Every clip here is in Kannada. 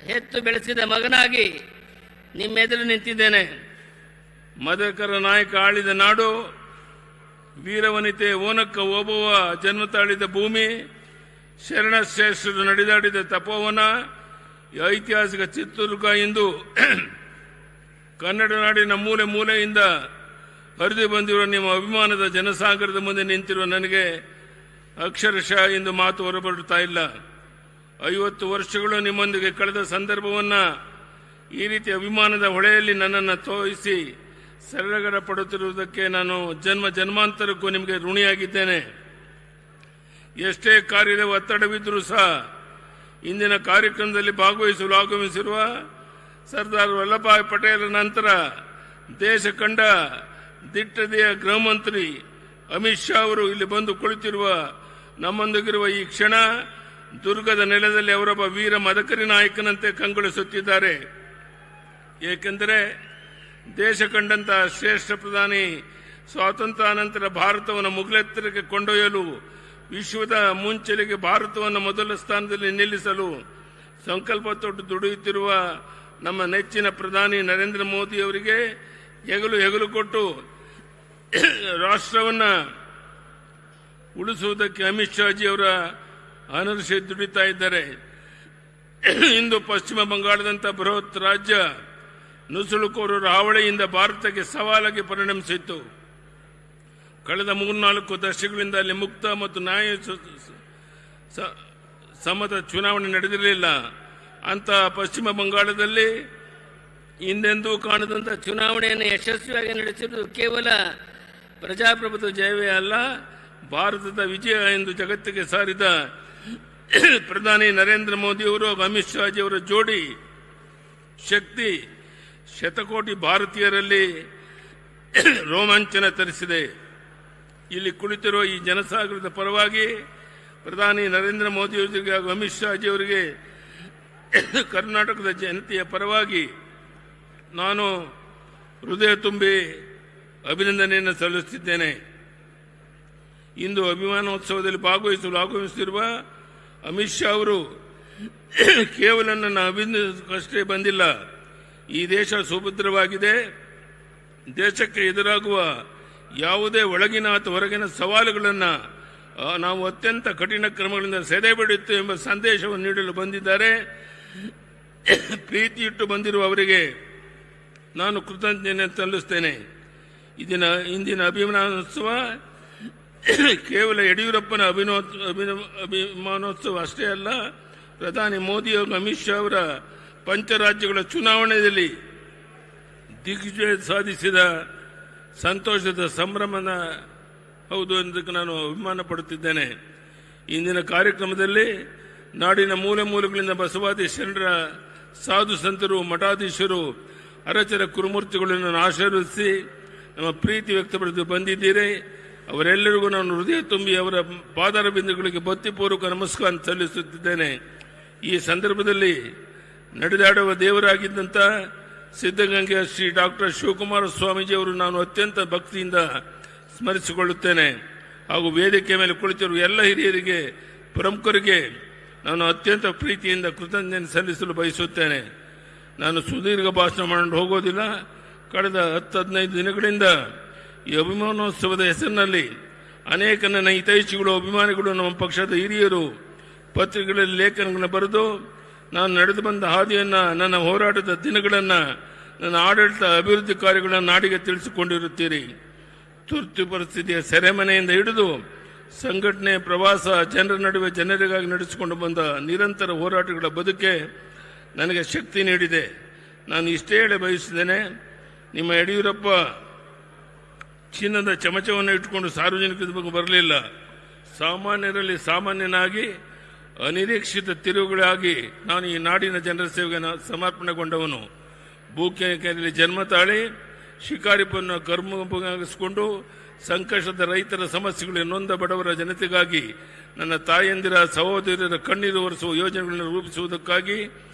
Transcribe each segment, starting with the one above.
ಹೆತ್ತು ಬೆಳೆಸಿದ ಮಗನಾಗಿ ನಿಮ್ಮೆದುರು ನಿಂತಿದ್ದೇನೆ. ಮದಕರ ನಾಯಕ ಆಳಿದ ನಾಡು, ವೀರವನಿತೆ ಓನಕ್ಕ ಓಬವ್ವ ಜನ್ಮ ತಾಳಿದ ಭೂಮಿ, ಶರಣಶ್ರೇಷ್ಠರು ನಡೆದಾಡಿದ ತಪೋವನ, ಐತಿಹಾಸಿಕ ಚಿತ್ರದುರ್ಗ ಇಂದು ಕನ್ನಡ ನಾಡಿನ ಮೂಲೆ ಮೂಲೆಯಿಂದ ಹರಿದು ಬಂದಿರುವ ನಿಮ್ಮ ಅಭಿಮಾನದ ಜನಸಾಗರದ ಮುಂದೆ ನಿಂತಿರುವ ನನಗೆ ಅಕ್ಷರಶಃ ಇಂದು ಮಾತು ಹೊರಬರುತ್ತಾ ಇಲ್ಲ. 50 ವರ್ಷಗಳು ನಿಮ್ಮೊಂದಿಗೆ ಕಳೆದ ಸಂದರ್ಭವನ್ನು ಈ ರೀತಿ ಅಭಿಮಾನದ ಹೊಳೆಯಲ್ಲಿ ನನ್ನನ್ನು ತೋರಿಸಿ ಸರಳಗರ ಪಡುತ್ತಿರುವುದಕ್ಕೆ ನಾನು ಜನ್ಮಾಂತರಕ್ಕೂ ನಿಮಗೆ ಋಣಿಯಾಗಿದ್ದೇನೆ. ಎಷ್ಟೇ ಕಾರ್ಯದ ಒತ್ತಡವಿದ್ದರೂ ಸಹ ಇಂದಿನ ಕಾರ್ಯಕ್ರಮದಲ್ಲಿ ಭಾಗವಹಿಸಲು ಆಗಮಿಸಿರುವ ಸರ್ದಾರ್ ವಲ್ಲಭಭಾಯಿ ಪಟೇಲ್ ನಂತರ ದೇಶ ಕಂಡ ದಿಟ್ಟದೆಯ ಗೃಹ ಮಂತ್ರಿ ಅಮಿತ್ ಶಾ ಅವರು ಇಲ್ಲಿ ಬಂದು ಕುಳಿತಿರುವ ನಮ್ಮೊಂದಿಗಿರುವ ಈ ಕ್ಷಣ ದುರ್ಗದ ನೆಲದಲ್ಲಿ ಅವರೊಬ್ಬ ವೀರ ಮದಕರಿ ನಾಯಕನಂತೆ ಕಂಗೊಳಿಸುತ್ತಿದ್ದಾರೆ. ಏಕೆಂದರೆ ದೇಶ ಕಂಡಂತಹ ಶ್ರೇಷ್ಠ ಪ್ರಧಾನಿ ಸ್ವಾತಂತ್ರ್ಯಾನಂತರ ಭಾರತವನ್ನು ಮುಗಿಲೆತ್ತರಕ್ಕೆ ಕೊಂಡೊಯ್ಯಲು ವಿಶ್ವದ ಮುಂಚೆಲೆಗೆ ಭಾರತವನ್ನು ಮೊದಲ ಸ್ಥಾನದಲ್ಲಿ ನಿಲ್ಲಿಸಲು ಸಂಕಲ್ಪ ತೊಟ್ಟು ದುಡಿಯುತ್ತಿರುವ ನಮ್ಮ ನೆಚ್ಚಿನ ಪ್ರಧಾನಿ ನರೇಂದ್ರ ಮೋದಿ ಅವರಿಗೆ ಹೆಗಲು ಕೊಟ್ಟು ರಾಷ್ಟ್ರವನ್ನು ಉಳಿಸುವುದಕ್ಕೆ ಅಮಿತ್ ಶಾಜಿ ಅವರ ಅನರ್ಷೆ ದುಡಿತಾ ಇದ್ದಾರೆ. ಇಂದು ಪಶ್ಚಿಮ ಬಂಗಾಳದಂಥ ಬೃಹತ್ ರಾಜ್ಯ ನುಸುಳುಕೋರರ ಹಾವಳಿಯಿಂದ ಭಾರತಕ್ಕೆ ಸವಾಲಾಗಿ ಪರಿಣಮಿಸಿತ್ತು. ಕಳೆದ 3-4 ದಶಕಗಳಿಂದ ಅಲ್ಲಿ ಮುಕ್ತ ಮತ್ತು ನ್ಯಾಯ ಸಮ್ಮತ ಚುನಾವಣೆ ನಡೆದಿರಲಿಲ್ಲ. ಅಂತಹ ಪಶ್ಚಿಮ ಬಂಗಾಳದಲ್ಲಿ ಹಿಂದೆಂದೂ ಕಾಣದಂಥ ಚುನಾವಣೆಯನ್ನು ಯಶಸ್ವಿಯಾಗಿ ನಡೆಸಿರುವುದು ಕೇವಲ ಪ್ರಜಾಪ್ರಭುತ್ವ ಜಯವೇ ಅಲ್ಲ, ಭಾರತದ ವಿಜಯ ಎಂದು ಜಗತ್ತಿಗೆ ಸಾರಿದ ಪ್ರಧಾನಿ ನರೇಂದ್ರ ಮೋದಿ ಅವರು ಅಮಿತ್ ಶಾಜಿ ಅವರ ಜೋಡಿ ಶಕ್ತಿ ಶತಕೋಟಿ ಭಾರತೀಯರಲ್ಲಿ ರೋಮಾಂಚನ ತರಿಸಿದೆ. ಇಲ್ಲಿ ಕುಳಿತಿರುವ ಈ ಜನಸಾಗರದ ಪರವಾಗಿ ಪ್ರಧಾನಿ ನರೇಂದ್ರ ಮೋದಿ ಅವರಿಗೆ ಹಾಗೂ ಅಮಿತ್ ಶಾಜಿ ಅವರಿಗೆ ಕರ್ನಾಟಕದ ಜನತೆಯ ಪರವಾಗಿ ನಾನು ಹೃದಯ ತುಂಬಿ ಅಭಿನಂದನೆಯನ್ನು ಸಲ್ಲಿಸುತ್ತಿದ್ದೇನೆ. ಇಂದು ಅಭಿಮಾನೋತ್ಸವದಲ್ಲಿ ಭಾಗವಹಿಸಲು ಆಗಮಿಸುತ್ತಿರುವ ಅಮಿತ್ ಶಾ ಅವರು ಕೇವಲ ನನ್ನ ಅಭಿನಂದನೆಗಷ್ಟೇ ಬಂದಿಲ್ಲ. ಈ ದೇಶ ಸುಭದ್ರವಾಗಿದೆ. ದೇಶಕ್ಕೆ ಎದುರಾಗುವ ಯಾವುದೇ ಒಳಗಿನ ಅಥವಾ ಹೊರಗಿನ ಸವಾಲುಗಳನ್ನು ನಾವು ಅತ್ಯಂತ ಕಠಿಣ ಕ್ರಮಗಳಿಂದ ಸೆದೆಬಡಿಯುತ್ತೇವೆ ಎಂಬ ಸಂದೇಶವನ್ನು ನೀಡಲು ಬಂದಿದ್ದಾರೆ. ಪ್ರೀತಿ ಇಟ್ಟು ಬಂದಿರುವ ಅವರಿಗೆ ನಾನು ಕೃತಜ್ಞತೆ ಸಲ್ಲಿಸುತ್ತೇನೆ. ಇಂದಿನ ಅಭಿಮಾನೋತ್ಸವ ಕೇವಲ ಯಡಿಯೂರಪ್ಪನ ಅಭಿಮಾನೋತ್ಸವ ಅಷ್ಟೇ ಅಲ್ಲ, ಪ್ರಧಾನಿ ಮೋದಿ ಹಾಗೂ ಅಮಿತ್ ಶಾ ಅವರ ಪಂಚರಾಜ್ಯಗಳ ಚುನಾವಣೆಯಲ್ಲಿ ದಿಗ್ವಿಜಯ ಸಾಧಿಸಿದ ಸಂತೋಷದ ಸಂಭ್ರಮದ ಹೌದು ಎಂದಕ್ಕೆ ನಾನು ಅಭಿಮಾನ ಪಡುತ್ತಿದ್ದೇನೆ. ಇಂದಿನ ಕಾರ್ಯಕ್ರಮದಲ್ಲಿ ನಾಡಿನ ಮೂಲೆ ಮೂಲೆಗಳಿಂದ ಬಸವಾದಿ ಶರಣರ ಸಾಧು ಸಂತರು, ಮಠಾಧೀಶರು, ಅರಚರ ಕುರುಮೂರ್ತಿಗಳನ್ನು ಆಶೀರ್ವದಿಸಿ ನಮ್ಮ ಪ್ರೀತಿ ವ್ಯಕ್ತಪಡಿಸಿ ಬಂದಿದ್ದೀರಿ. ಅವರೆಲ್ಲರಿಗೂ ನಾನು ಹೃದಯ ತುಂಬಿ ಅವರ ಪಾದಾರ ಬಿಂದುಗಳಿಗೆ ಭಕ್ತಿಪೂರ್ವಕ ನಮಸ್ಕಾರ ಸಲ್ಲಿಸುತ್ತಿದ್ದೇನೆ. ಈ ಸಂದರ್ಭದಲ್ಲಿ ನಡೆದಾಡುವ ದೇವರಾಗಿದ್ದಂಥ ಸಿದ್ಧಗಂಗೆಯ ಶ್ರೀ ಡಾಕ್ಟರ್ ಶಿವಕುಮಾರ ಸ್ವಾಮೀಜಿಯವರು ನಾನು ಅತ್ಯಂತ ಭಕ್ತಿಯಿಂದ ಸ್ಮರಿಸಿಕೊಳ್ಳುತ್ತೇನೆ. ಹಾಗೂ ವೇದಿಕೆ ಮೇಲೆ ಕುಳಿತಿರುವ ಎಲ್ಲ ಹಿರಿಯರಿಗೆ, ಪ್ರಮುಖರಿಗೆ ನಾನು ಅತ್ಯಂತ ಪ್ರೀತಿಯಿಂದ ಕೃತಜ್ಞತೆ ಸಲ್ಲಿಸಲು ಬಯಸುತ್ತೇನೆ. ನಾನು ಸುದೀರ್ಘ ಭಾಷಣ ಮಾಡಿ ಹೋಗೋದಿಲ್ಲ. ಕಳೆದ 10-15 ದಿನಗಳಿಂದ ಈ ಅಭಿಮಾನೋತ್ಸವದ ಹೆಸರಿನಲ್ಲಿ ಅನೇಕ ನನ್ನ ಹಿತೈಷಿಗಳು, ಅಭಿಮಾನಿಗಳು, ನಮ್ಮ ಪಕ್ಷದ ಹಿರಿಯರು ಪತ್ರಿಕೆಗಳಲ್ಲಿ ಲೇಖನಗಳನ್ನು ಬರೆದು ನಾನು ನಡೆದು ಬಂದ ಹಾದಿಯನ್ನು, ನನ್ನ ಹೋರಾಟದ ದಿನಗಳನ್ನು, ನನ್ನ ಆಡಳಿತ ಅಭಿವೃದ್ಧಿ ಕಾರ್ಯಗಳನ್ನು ನಾಡಿಗೆ ತಿಳಿಸಿಕೊಂಡಿರುತ್ತೀರಿ. ತುರ್ತು ಪರಿಸ್ಥಿತಿಯ ಸೆರೆಮನೆಯಿಂದ ಹಿಡಿದು ಸಂಘಟನೆ, ಪ್ರವಾಸ, ಜನರ ನಡುವೆ ಜನರಿಗಾಗಿ ನಡೆಸಿಕೊಂಡು ಬಂದ ನಿರಂತರ ಹೋರಾಟಗಳ ಬದುಕೆ ನನಗೆ ಶಕ್ತಿ ನೀಡಿದೆ. ನಾನು ಇಷ್ಟೇ ಹೇಳಿ ಬಯಸಿದ್ದೇನೆ, ನಿಮ್ಮ ಯಡಿಯೂರಪ್ಪ ಚಿನ್ನದ ಚಮಚವನ್ನು ಇಟ್ಟುಕೊಂಡು ಸಾರ್ವಜನಿಕರ ಬಗ್ಗೆ ಬರಲಿಲ್ಲ. ಸಾಮಾನ್ಯರಲ್ಲಿ ಸಾಮಾನ್ಯನಾಗಿ ಅನಿರೀಕ್ಷಿತ ತಿರುವುಗಳಾಗಿ ನಾನು ಈ ನಾಡಿನ ಜನರ ಸೇವೆಗೆ ಸಮರ್ಪಣೆಗೊಂಡವನು. ಭೂಕೇರಿಯಲ್ಲಿ ಜನ್ಮ ತಾಳಿ ಶಿಕಾರಿಪುರನ್ನು ಕರ್ಮಗಿಸಿಕೊಂಡು ಸಂಕಷ್ಟದ ರೈತರ ಸಮಸ್ಯೆಗಳು, ನೊಂದ ಬಡವರ ಜನತೆಗಾಗಿ, ನನ್ನ ತಾಯಂದಿರ ಸಹೋದರರ ಕಣ್ಣೀರು ಒರೆಸುವ ಯೋಜನೆಗಳನ್ನು ರೂಪಿಸುವುದಕ್ಕಾಗಿ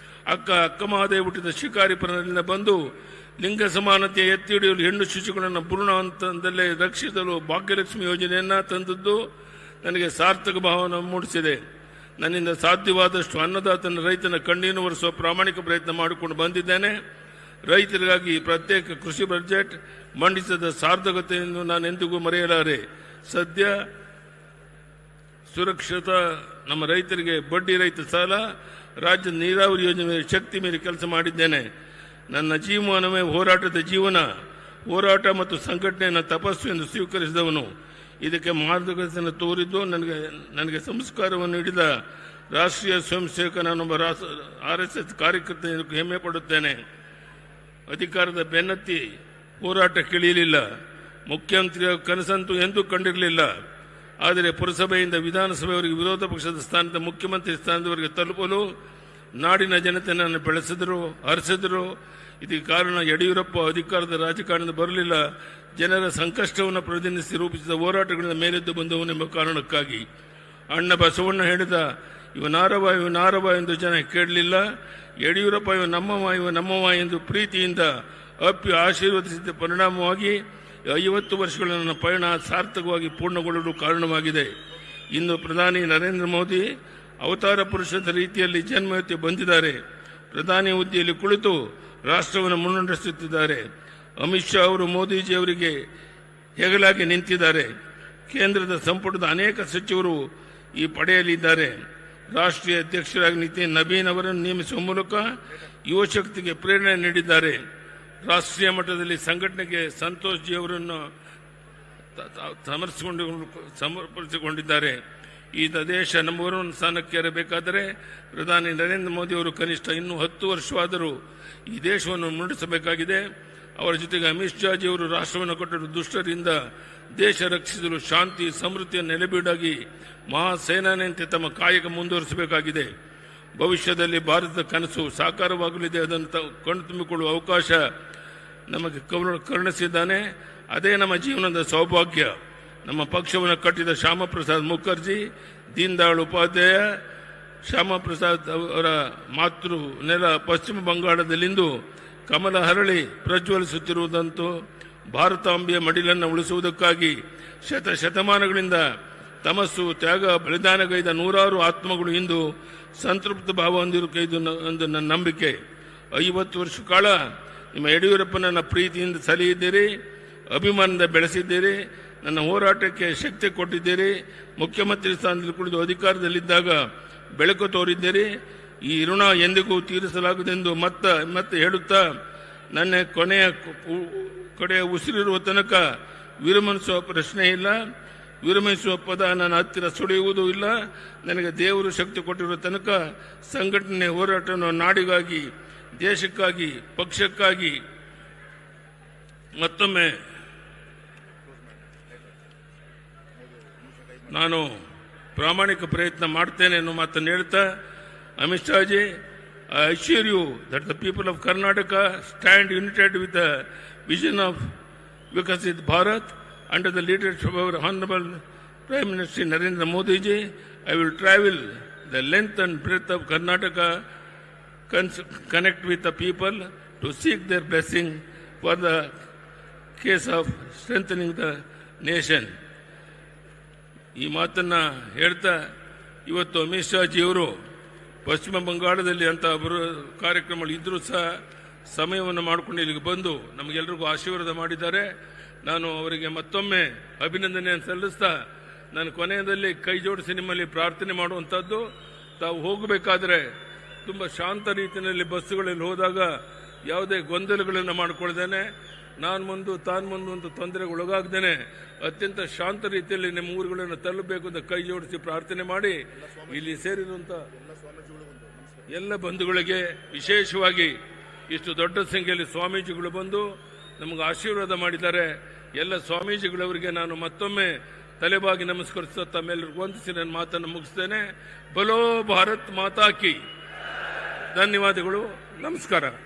ಅಕ್ಕ ಮಹಾದೇವ ಹುಟ್ಟಿದ ಶಿಕಾರಿಪುರದಿಂದ ಬಂದು ಲಿಂಗ ಸಮಾನತೆಯ ಎತ್ತಿ ಹಿಡಿಯಲು ಹೆಣ್ಣು ಶಿಶುಗಳನ್ನು ಭ್ರೂಣ ಹಂತದಲ್ಲೇ ರಕ್ಷಿಸಲು ಭಾಗ್ಯಲಕ್ಷ್ಮಿ ಯೋಜನೆಯನ್ನು ತಂದದ್ದು ನನಗೆ ಸಾರ್ಥಕ ಭಾವನೆ ಮೂಡಿಸಿದೆ. ನನ್ನಿಂದ ಸಾಧ್ಯವಾದಷ್ಟು ಅನ್ನದಾತನ ರೈತನ ಕಣ್ಣೀರು ಒರೆಸುವ ಪ್ರಾಮಾಣಿಕ ಪ್ರಯತ್ನ ಮಾಡಿಕೊಂಡು ಬಂದಿದ್ದೇನೆ. ರೈತರಿಗಾಗಿ ಪ್ರತ್ಯೇಕ ಕೃಷಿ ಬಜೆಟ್ ಮಂಡಿಸಿದ ಸಾರ್ಥಕತೆಯನ್ನು ನಾನು ಎಂದಿಗೂ ಮರೆಯಲಾರೆ. ಸದ್ಯ ಸುರಕ್ಷಿತ ನಮ್ಮ ರೈತರಿಗೆ ಬಡ್ಡಿ ರಹಿತ ಸಾಲ, ರಾಜ್ಯದ ನೀರಾವರಿ ಯೋಜನೆ ಶಕ್ತಿ ಮೀರಿ ಕೆಲಸ ಮಾಡಿದ್ದೇನೆ. ನನ್ನ ಜೀವನವೇ ಹೋರಾಟದ ಜೀವನ, ಹೋರಾಟ ಮತ್ತು ಸಂಘಟನೆಯನ್ನು ತಪಸ್ಸು ಎಂದು ಸ್ವೀಕರಿಸಿದವನು. ಇದಕ್ಕೆ ಮಾರ್ಗದರ್ಶನ ತೋರಿದ್ದು ನನಗೆ ಸಂಸ್ಕಾರವನ್ನು ನೀಡಿದ ರಾಷ್ಟ್ರೀಯ ಸ್ವಯಂ ಸೇವಕ ನಾನೊಬ್ಬ RSS ಕಾರ್ಯಕರ್ತ ಎಂದು ಹೆಮ್ಮೆ ಪಡುತ್ತೇನೆ. ಅಧಿಕಾರದ ಬೆನ್ನತ್ತಿ ಹೋರಾಟಕ್ಕಿಳಿಯಲಿಲ್ಲ. ಮುಖ್ಯಮಂತ್ರಿಯ ಕನಸಂತೂ ಎಂದೂ ಕಂಡಿರಲಿಲ್ಲ. ಆದರೆ ಪುರಸಭೆಯಿಂದ ವಿಧಾನಸಭೆಯವರೆಗೆ ವಿರೋಧ ಪಕ್ಷದ ಸ್ಥಾನದ ಮುಖ್ಯಮಂತ್ರಿ ಸ್ಥಾನದವರೆಗೆ ತಲುಪಲು ನಾಡಿನ ಜನತೆ ನನ್ನ ಬೆಳೆಸಿದರು, ಹರಿಸಿದರು. ಇದಕ್ಕೆ ಕಾರಣ ಯಡಿಯೂರಪ್ಪ ಅಧಿಕಾರದ ರಾಜಕಾರಣದ ಬರಲಿಲ್ಲ, ಜನರ ಸಂಕಷ್ಟವನ್ನು ಪ್ರತಿನಿಧಿಸಿ ರೂಪಿಸಿದ ಹೋರಾಟಗಳಿಂದ ಮೇಲೆದ್ದು ಬಂದವನೆಂಬ ಕಾರಣಕ್ಕಾಗಿ. ಅಣ್ಣ ಬಸವಣ್ಣ ಹೇಳಿದ ಇವ ನಾರವ ಎಂದು ಜನ ಕೇಳಲಿಲ್ಲ. ಯಡಿಯೂರಪ್ಪ ಇವ ನಮ್ಮವ ಎಂದು ಪ್ರೀತಿಯಿಂದ ಅಪ್ಪಿ ಆಶೀರ್ವದಿಸಿದ ಪರಿಣಾಮವಾಗಿ 50 ವರ್ಷಗಳ ನನ್ನ ಪಯಣ ಸಾರ್ಥಕವಾಗಿ ಪೂರ್ಣಗೊಳ್ಳಲು ಕಾರಣವಾಗಿದೆ. ಇಂದು ಪ್ರಧಾನಿ ನರೇಂದ್ರ ಮೋದಿ ಅವತಾರ ಪುರುಷದ ರೀತಿಯಲ್ಲಿ ಜನ್ಮವೆತ್ತಿ ಬಂದಿದ್ದಾರೆ. ಪ್ರಧಾನಿ ಹುದ್ದೆಯಲ್ಲಿ ಕುಳಿತು ರಾಷ್ಟ್ರವನ್ನು ಮುನ್ನಡೆಸುತ್ತಿದ್ದಾರೆ. ಅಮಿತ್ ಶಾ ಅವರು ಮೋದಿಜಿಯವರಿಗೆ ಹೆಗಲಾಗಿ ನಿಂತಿದ್ದಾರೆ. ಕೇಂದ್ರದ ಸಂಪುಟದ ಅನೇಕ ಸಚಿವರು ಈ ಪಡೆಯಲಿದ್ದಾರೆ. ರಾಷ್ಟ್ರೀಯ ಅಧ್ಯಕ್ಷರಾಗಿ ನಿತಿನ್ ನಬೀನ್ ಅವರನ್ನು ನೇಮಿಸುವ ಮೂಲಕ ಯುವಶಕ್ತಿಗೆ ಪ್ರೇರಣೆ ನೀಡಿದ್ದಾರೆ. ರಾಷ್ಟ್ರೀಯ ಮಟ್ಟದಲ್ಲಿ ಸಂಘಟನೆಗೆ ಸಂತೋಷ್ ಜಿ ಅವರನ್ನು ಸಮರ್ಪಿಸಿಕೊಂಡಿದ್ದಾರೆ. ಈ ದೇಶ ನಂಬರ್ 1 ಸ್ಥಾನಕ್ಕೆ ಏರಬೇಕಾದರೆ ಪ್ರಧಾನಿ ನರೇಂದ್ರ ಮೋದಿ ಅವರು ಕನಿಷ್ಠ ಇನ್ನೂ 10 ವರ್ಷವಾದರೂ ಈ ದೇಶವನ್ನು ಮುನ್ನಡೆಸಬೇಕಾಗಿದೆ. ಅವರ ಜೊತೆಗೆ ಅಮಿತ್ ಶಾ ಜಿ ಅವರು ರಾಷ್ಟ್ರವನ್ನು ಕಟ್ಟಲು ದುಷ್ಟರಿಂದ ದೇಶ ರಕ್ಷಿಸಲು ಶಾಂತಿ ಸಮೃದ್ಧಿಯ ನೆಲೆಬೀಡಾಗಿ ಮಹಾಸೇನಾನಿಯಂತೆ ತಮ್ಮ ಕಾಯಕ ಮುಂದುವರಿಸಬೇಕಾಗಿದೆ. ಭವಿಷ್ಯದಲ್ಲಿ ಭಾರತದ ಕನಸು ಸಾಕಾರವಾಗಲಿದೆ. ಅದನ್ನು ಕಣ್ತುಂಬಿಕೊಳ್ಳುವ ಅವಕಾಶ ನಮಗೆ ಕರುಣಿಸಿದ್ದಾನೆ. ಅದೇ ನಮ್ಮ ಜೀವನದ ಸೌಭಾಗ್ಯ. ನಮ್ಮ ಪಕ್ಷವನ್ನು ಕಟ್ಟಿದ ಶ್ಯಾಮಪ್ರಸಾದ್ ಮುಖರ್ಜಿ, ದೀನ್ ದಯಾಳ್ ಉಪಾಧ್ಯಾಯ, ಶ್ಯಾಮಪ್ರಸಾದ್ ಅವರ ಮಾತೃ ನೆಲ ಪಶ್ಚಿಮ ಬಂಗಾಳದಲ್ಲಿಂದು ಕಮಲ ಹರಳಿ ಪ್ರಜ್ವಲಿಸುತ್ತಿರುವುದಂತೂ ಭಾರತಾಂಬೆಯ ಮಡಿಲನ್ನು ಉಳಿಸುವುದಕ್ಕಾಗಿ ಶತಮಾನಗಳಿಂದ ತಮಸ್ಸು ತ್ಯಾಗ ಬಲಿದಾನಗೈದ ನೂರಾರು ಆತ್ಮಗಳು ಇಂದು ಸಂತೃಪ್ತ ಭಾವ ಹೊಂದಿರುವುದು ಎಂದು ನನ್ನ ನಂಬಿಕೆ. 50 ವರ್ಷ ಕಾಲ ನಿಮ್ಮ ಯಡಿಯೂರಪ್ಪನನ್ನ ಪ್ರೀತಿಯಿಂದ ಸಲಹಿದ್ದೀರಿ, ಅಭಿಮಾನದಿಂದ ಬೆಳೆಸಿದ್ದೀರಿ, ನನ್ನ ಹೋರಾಟಕ್ಕೆ ಶಕ್ತಿ ಕೊಟ್ಟಿದ್ದೀರಿ. ಮುಖ್ಯಮಂತ್ರಿ ಸ್ಥಾನದಲ್ಲಿ ಕುಳಿತು ಅಧಿಕಾರದಲ್ಲಿದ್ದಾಗ ಬೆಳಕು ತೋರಿದ್ದೀರಿ. ಈ ಋಣ ಎಂದಿಗೂ ತೀರಿಸಲಾಗದೆಂದು ಮತ್ತೆ ಹೇಳುತ್ತಾ ನನ್ನ ಕಡೆಯ ಉಸಿರಿರುವ ತನಕ ವಿರಮಿಸುವ ಪ್ರಶ್ನೆ ಇಲ್ಲ. ವಿರಮಿಸುವ ಪದ ನನ್ನ ಹತ್ತಿರ ಸುಳಿಯುವುದೂ ಇಲ್ಲ. ನನಗೆ ದೇವರು ಶಕ್ತಿ ಕೊಟ್ಟಿರುವ ತನಕ ಸಂಘಟನೆ ಹೋರಾಟವನ್ನು ನಾಡಿಗಾಗಿ, ದೇಶಕ್ಕಾಗಿ, ಪಕ್ಷಕ್ಕಾಗಿ ಮತ್ತೊಮ್ಮೆ ನಾನು ಪ್ರಾಮಾಣಿಕ ಪ್ರಯತ್ನ ಮಾಡ್ತೇನೆ ಅನ್ನೋ ಮಾತನ್ನು ಹೇಳ್ತಾ, Amit Shah G, I assure you that the people of Karnataka stand united with the vision of Vikasit Bharat under the leadership of our Honorable Prime Minister Narendra Modi ji. I will travel the length and breadth of Karnataka, connect with the people to seek their blessing for the case of strengthening the nation. ಈ ಮಾತನ್ನು ಹೇಳ್ತಾ ಇವತ್ತು ಅಮಿತ್ ಶಾ ಜಿಯವರು ಪಶ್ಚಿಮ ಬಂಗಾಳದಲ್ಲಿ ಅಂತ ಕಾರ್ಯಕ್ರಮಗಳು ಇದ್ರೂ ಸಹ ಸಮಯವನ್ನು ಮಾಡಿಕೊಂಡು ಇಲ್ಲಿಗೆ ಬಂದು ನಮಗೆಲ್ಲರಿಗೂ ಆಶೀರ್ವಾದ ಮಾಡಿದ್ದಾರೆ. ನಾನು ಅವರಿಗೆ ಮತ್ತೊಮ್ಮೆ ಅಭಿನಂದನೆಯನ್ನು ಸಲ್ಲಿಸ್ತಾ, ನಾನು ಕೊನೆಯದಲ್ಲಿ ಕೈ ಜೋಡಿಸಿ ನಿಮ್ಮಲ್ಲಿ ಪ್ರಾರ್ಥನೆ ಮಾಡುವಂಥದ್ದು, ತಾವು ಹೋಗಬೇಕಾದ್ರೆ ತುಂಬ ಶಾಂತ ರೀತಿಯಲ್ಲಿ ಬಸ್ಸುಗಳಲ್ಲಿ ಹೋದಾಗ ಯಾವುದೇ ಗೊಂದಲಗಳನ್ನು ಮಾಡಿಕೊಳ್ದೇನೆ, ನಾನು ಮುಂದೆ ತಾನು ಮುಂದೆ ಒಂದು ತೊಂದರೆಗೆ ಒಳಗಾಗ್ದೇನೆ ಅತ್ಯಂತ ಶಾಂತ ರೀತಿಯಲ್ಲಿ ನಿಮ್ಮ ಊರುಗಳನ್ನು ತಲುಪಬೇಕು ಅಂತ ಕೈ ಜೋಡಿಸಿ ಪ್ರಾರ್ಥನೆ ಮಾಡಿ, ಇಲ್ಲಿ ಸೇರಿರುವಂಥ ಎಲ್ಲ ಬಂಧುಗಳಿಗೆ, ವಿಶೇಷವಾಗಿ ಇಷ್ಟು ದೊಡ್ಡ ಸಂಖ್ಯೆಯಲ್ಲಿ ಸ್ವಾಮೀಜಿಗಳು ಬಂದು ನಮಗೆ ಆಶೀರ್ವಾದ ಮಾಡಿದ್ದಾರೆ. ಎಲ್ಲ ಸ್ವಾಮೀಜಿಗಳವರಿಗೆ ನಾನು ಮತ್ತೊಮ್ಮೆ ತಲೆಬಾಗಿ ನಮಸ್ಕರಿಸುತ್ತಾ ತಮ್ಮೆಲ್ಲರಿಗೂ ವಂದಿಸಿ ನನ್ನ ಮಾತನ್ನು ಮುಗಿಸ್ತೇನೆ. ಬಲೋ ಭಾರತ್ ಮಾತಾ ಕಿ. ಧನ್ಯವಾದಗಳು. ನಮಸ್ಕಾರ.